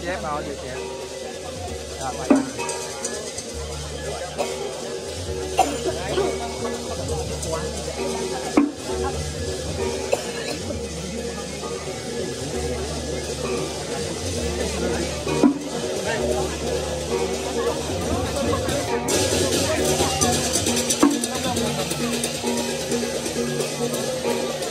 Chép bao nhiêu chép? Rồi.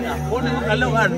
Ya, pon kalau kan.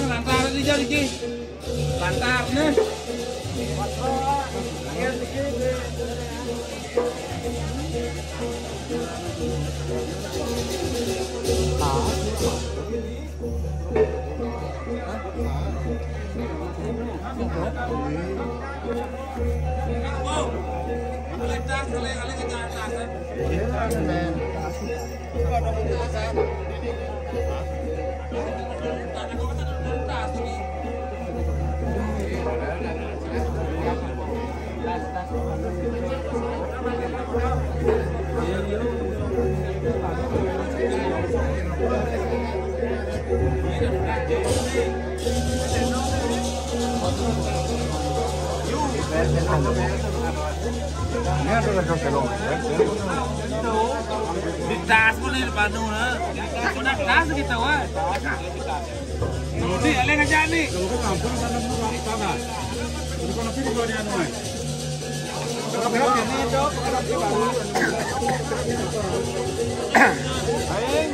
Lantar di jadi ki. Lantar nih. Di tas pun di depan tu lah. Kau nak tas kita wah. Ni ada kerja ni. Kalau kau mampu sana pun tak kan. Kalau kau nak pilih kau dia nuai. Kalau kau pilih ni tu, kalau pilih baru. Aing.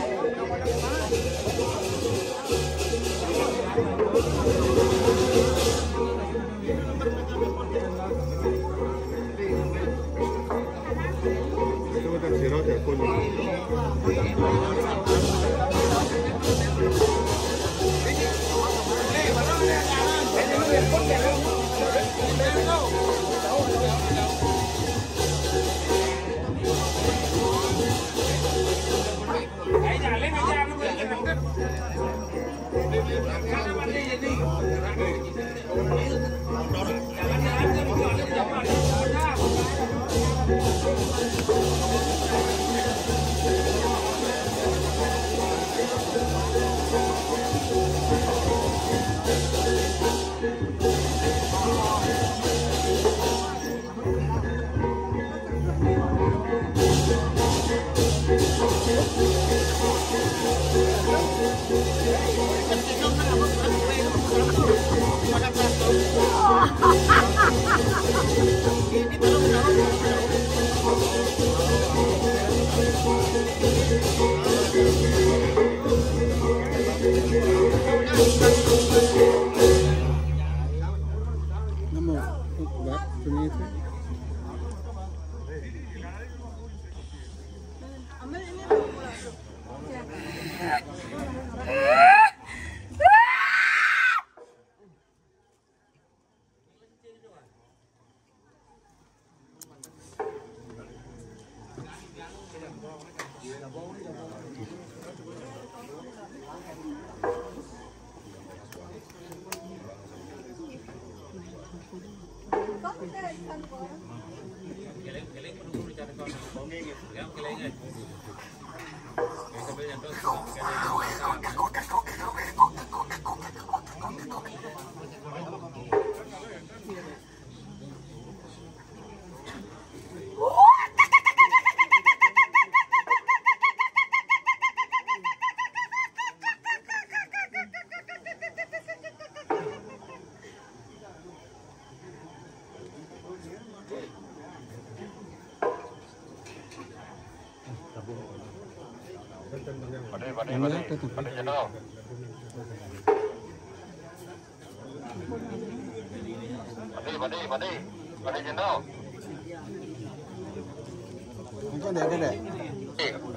Ini kan ada.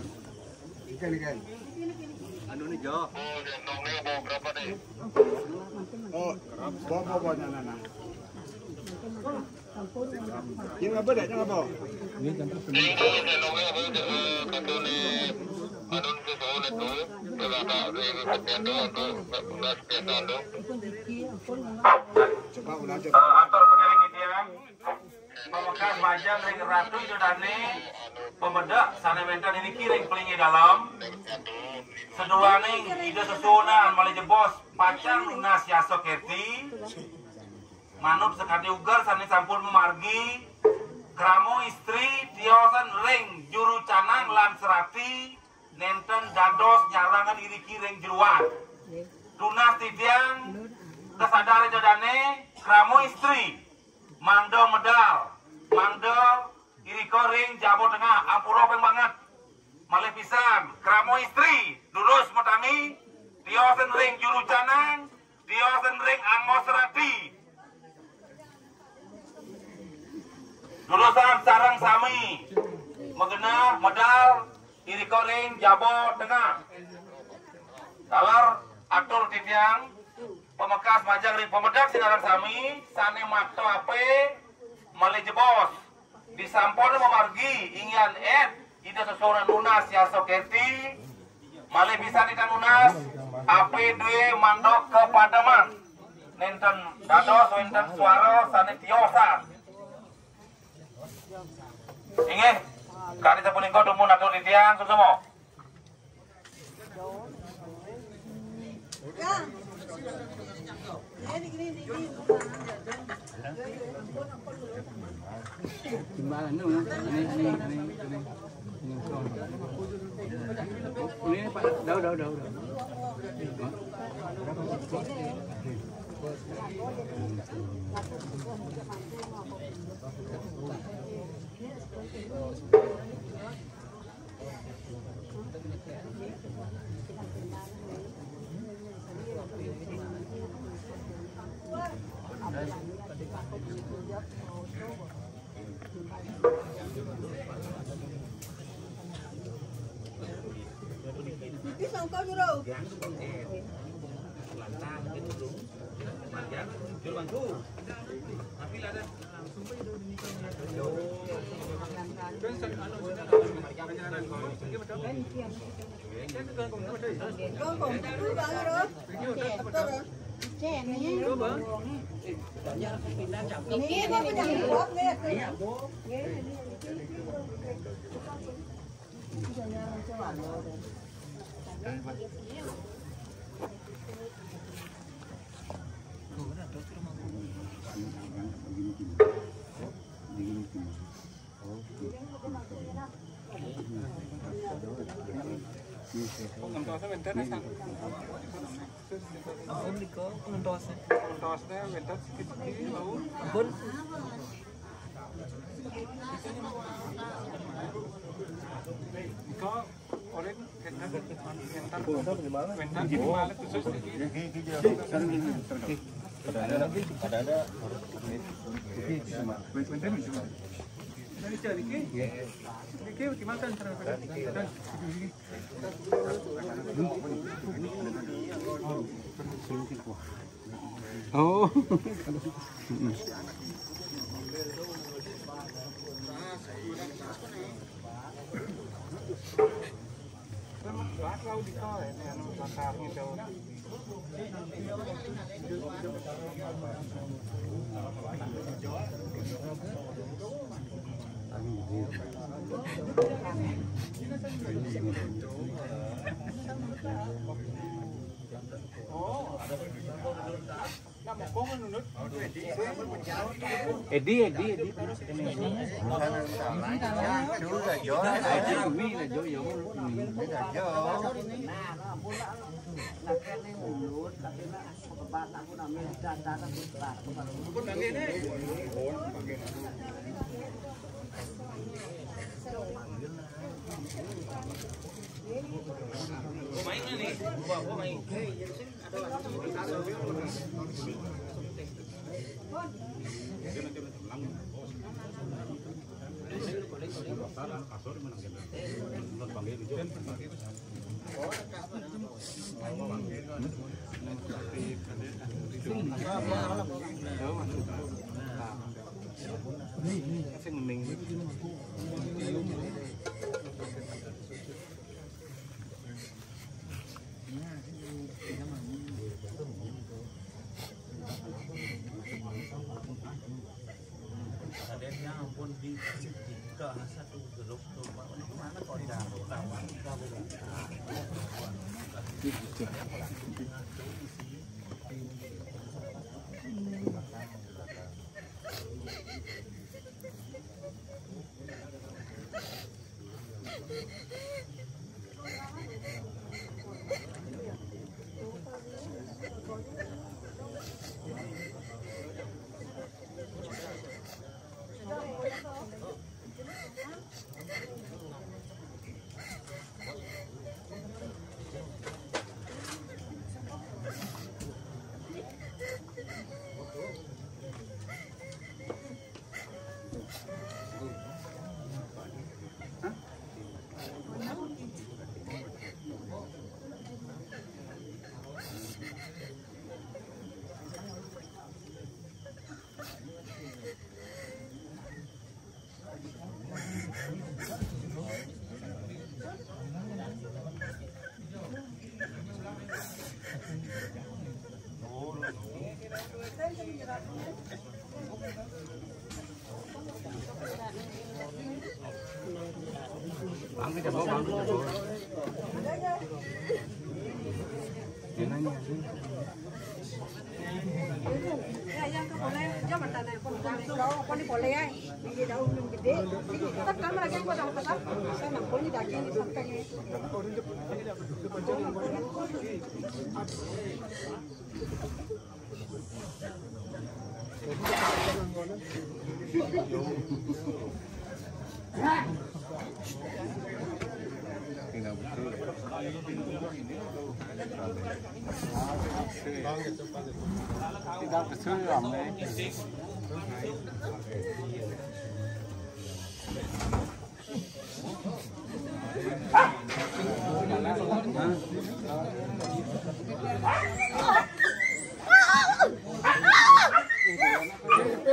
Ikan. Anu nih Jo. Berapa nih? Oh, bawa nana. Yang apa dah? Yang apa? Ini coba ulang Atur pengiling dia. Pembekas majang ring ratu itu dane pemedak sana mental ini kiring pelingi dalam. Seduane ide susunan malih jebos pacang lunas yaso keti. Manut sekali ugar sana sampun memargi. Kramo istri tiosan ring juru canang lan serati nenten dados nyarangan iri kiring jeruan. Lunas titiang kesadaran jodane kramo istri mangdo medal mangdo iri koring jabo tengah ampuro peng banget malih pisan kramo istri lurus mutami tiosan ring juru canang tiosan ring angmo serati lulusan sarang sami mengena medal iri koring jabo tengah kalar atur titiang pemekas majang ring pemedak sinaran sami sane makto ape malih jebos disampon memargi ingin ida sesuara lunas ya soketi malih bisa ikan lunas ape due mandok ke Pademan nenten dados nenten suara sane tiosan inge kali sepun ingko dumun atur titiang susumo Ini Pak, dah. Oh. Edi. Radennya ampun di tiga satu geluk tuh mana kau jauh kawan Bang kita bawa bang. Yang boleh, jangan tanah pun boleh ya. Ini daun gede. Kita kan lagi yang daun kata. Saya nak pun daging di sampingnya. Tidak betul ramai.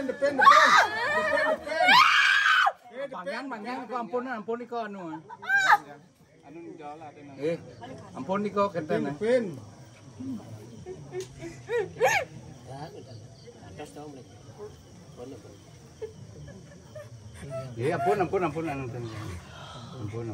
Depan. Bang ko ampun iko anu. Ampun iko kenten. Depan. Ya ampun anu. Ampun.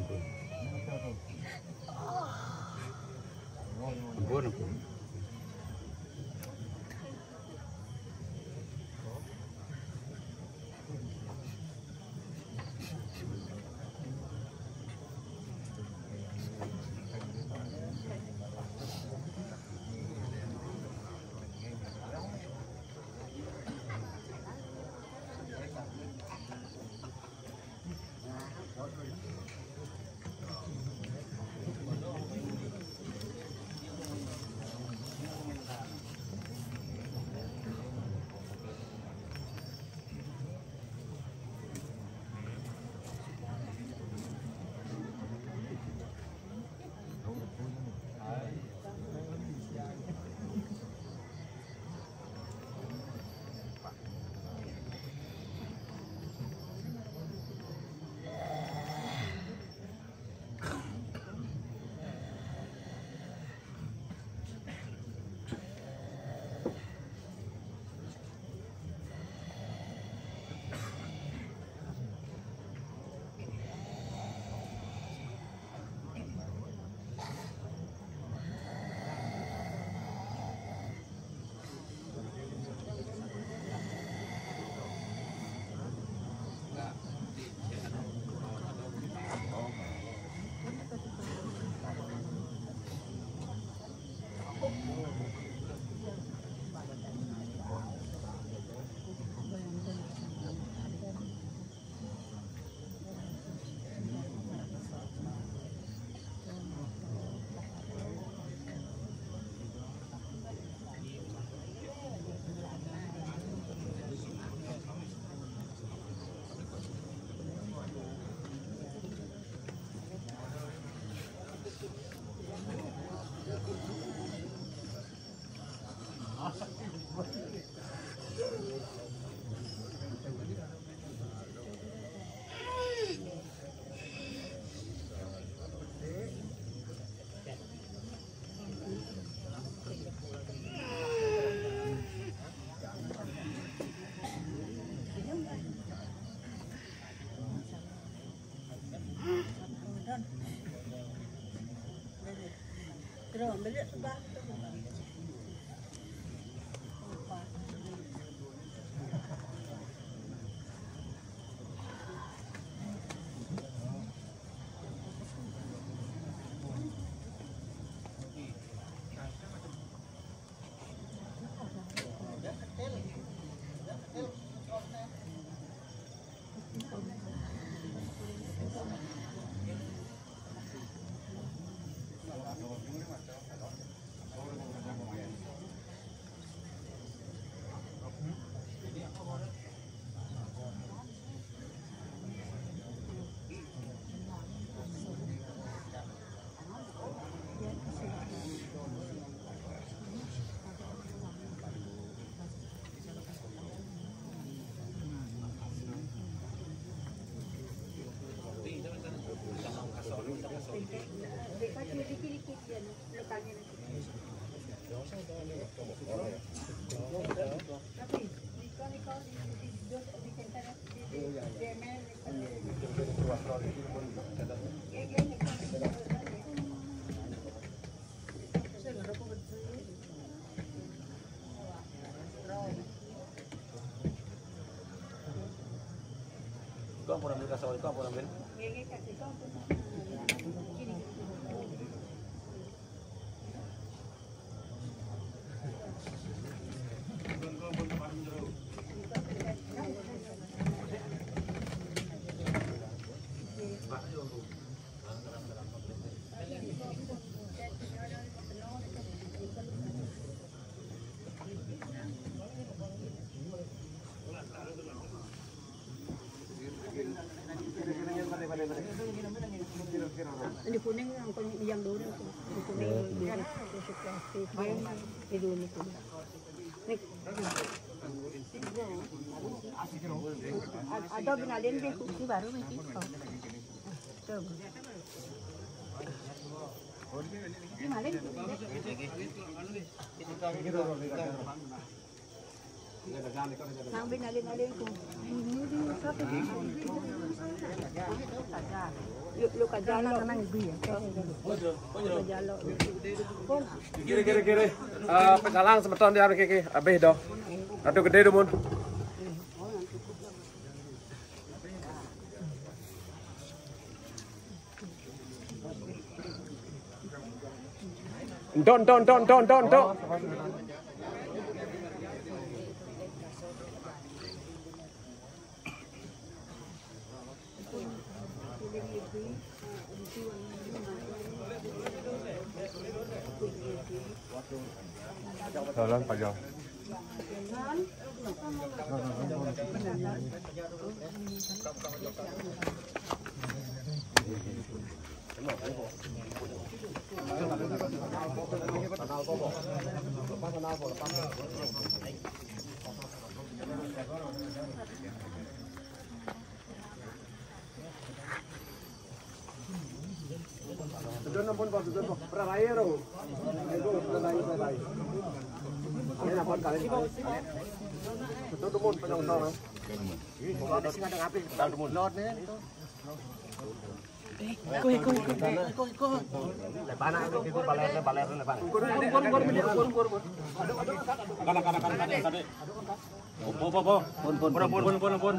Kau pun ambil kasar, kau pun ambil. Di kuning yang dulu itu. Di kuning tusuk plastik. Itu nih. Ada binalin di kursi baru nih. Coba. Binalin. Nang binalin ko. Lu kajalo nang ibi ya. Kajalo. Kiri. Pegalang semeton dia kiki. Abeh dah. Ratu gede dah mun. Entok. Jalan pajak. Tujuan pun kau tujuan perayaan ro. Itu perayaan. Ini apa kalian? Betul tumun penyong-penyong. Kalau sing ada ngapi, tahu tumun. Lot nih itu. Ikut. Lepana itu baler lepana. Kur. Kana. Po. Pun.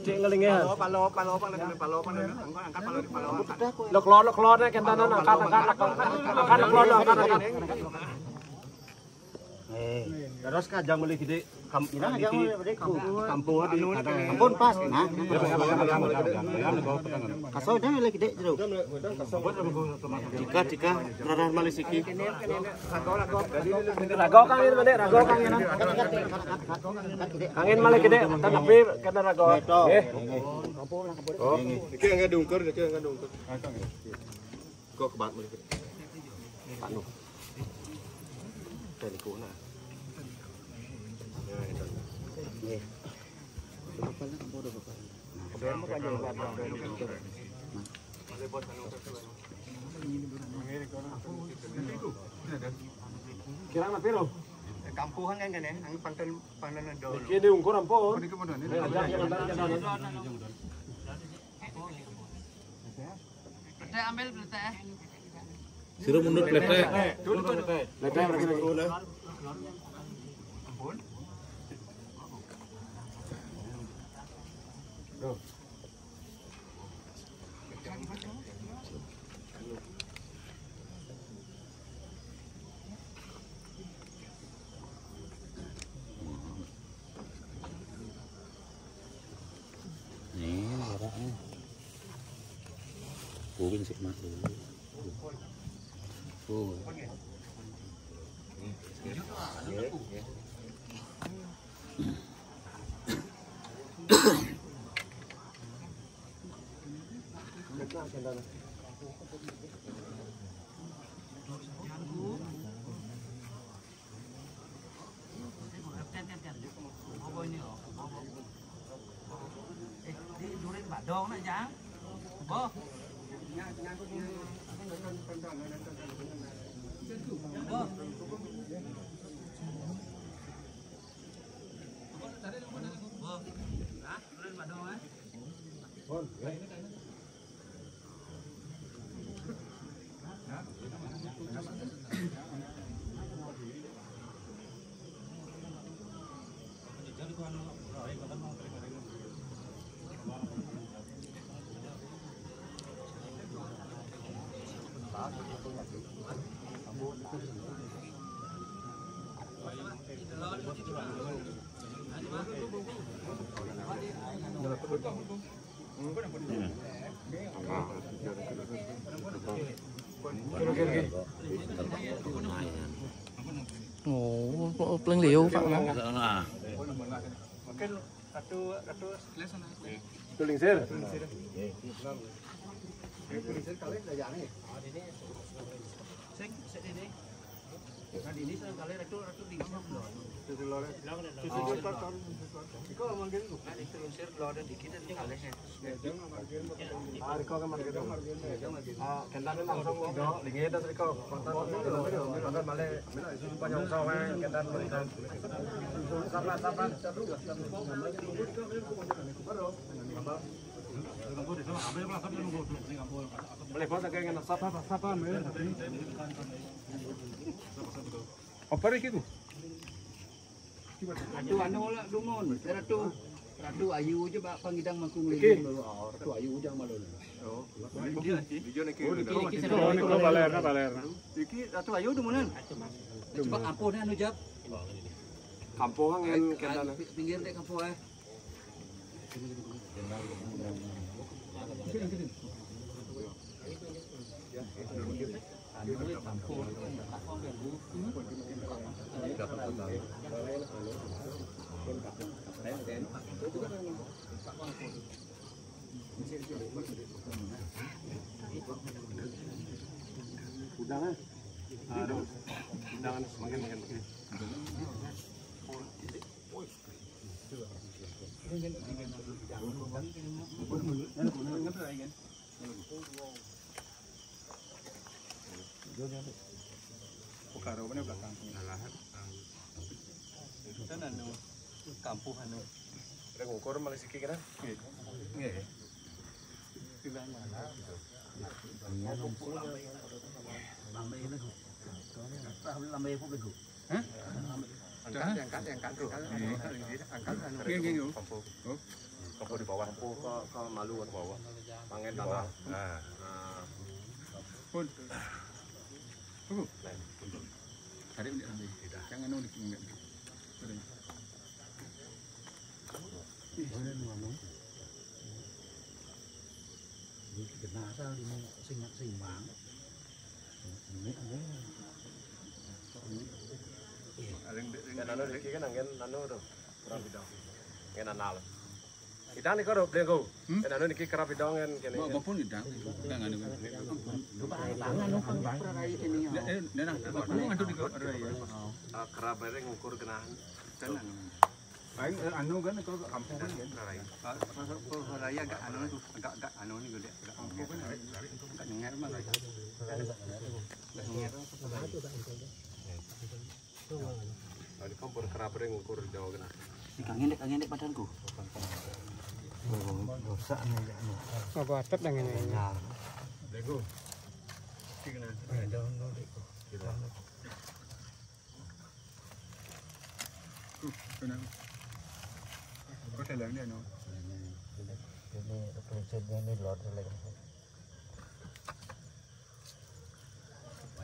Cek ngelingehan. Palo. Angkat palo di palo. Lok-lok nih kentanan angkat lok. Terus kajang beli gede kampung kampung pas nah kasau dah lagi gede jero jika rarah malisiki rago kangin bade rago kangin kangin malah gede tapi kena rago nggih oh iki ngadungker kok kebat muli Pak Nu dari kuna kira apa piro? Kampuhan kan ya, ang pangtan dulu. Kini ungkur ampun. Saya ambil teh. Suruh mundur plete. Lete lagi. Nih, orangnya. Bukan sih mat dulu. Oh. Dong nak jang. Bo. Ồ, lên liệu Pak. Itu lingsir. Apa lagi tu? Ratu anu lah dumun. Ratu ayu je bak pangidang mangkung lagi. Ratu ayu je malu. Oh. Iki ratu ayu dumunan. Coba kampung anu jap. Kampung kan kendan. Pinggir dek kampung eh. Undangan. Aduh. Undangan semakin. Karo mana belakang. Sana anu kampung anu. Ada ngukur malah sikit kan? Nggih. Angkat tu. Angkat anu. Nggih. Kampung di bawah. Ke malu ke bawah. Mangen tanah. Nah. Pun. Tunggu. Cari ni ambil. Jangan anu ni. Kan anu dikit kan angin anu tu. Kerap bidang. Angin anal. Idang ni kau dah beli kau. Kan anu dikit kerap bidang kan kene. Apa pun idang. Jangan anu. Kerap bareng ngukur kenahan. Baik anu kan kau kampung kan. Raya agak anu ni gede. Kampung kan agak nyengat mah. Ada kampung kerap bareng ngukur jauh kena. Kangen dek badanku. Apa atap dengan ini? Lego. Có thể lớn đây nó.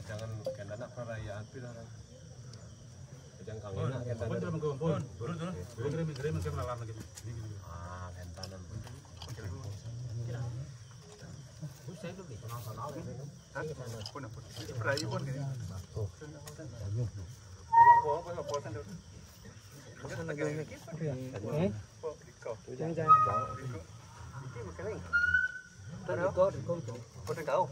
Jangan kena nak perayaan pilihan. Jangan kau Oh, nak kena. betul mengkumpul. Turun. Kirim lalam lagi. Ah, kentanan pun. Pun. Perayaan pun gini. Jangan. Kau tahu?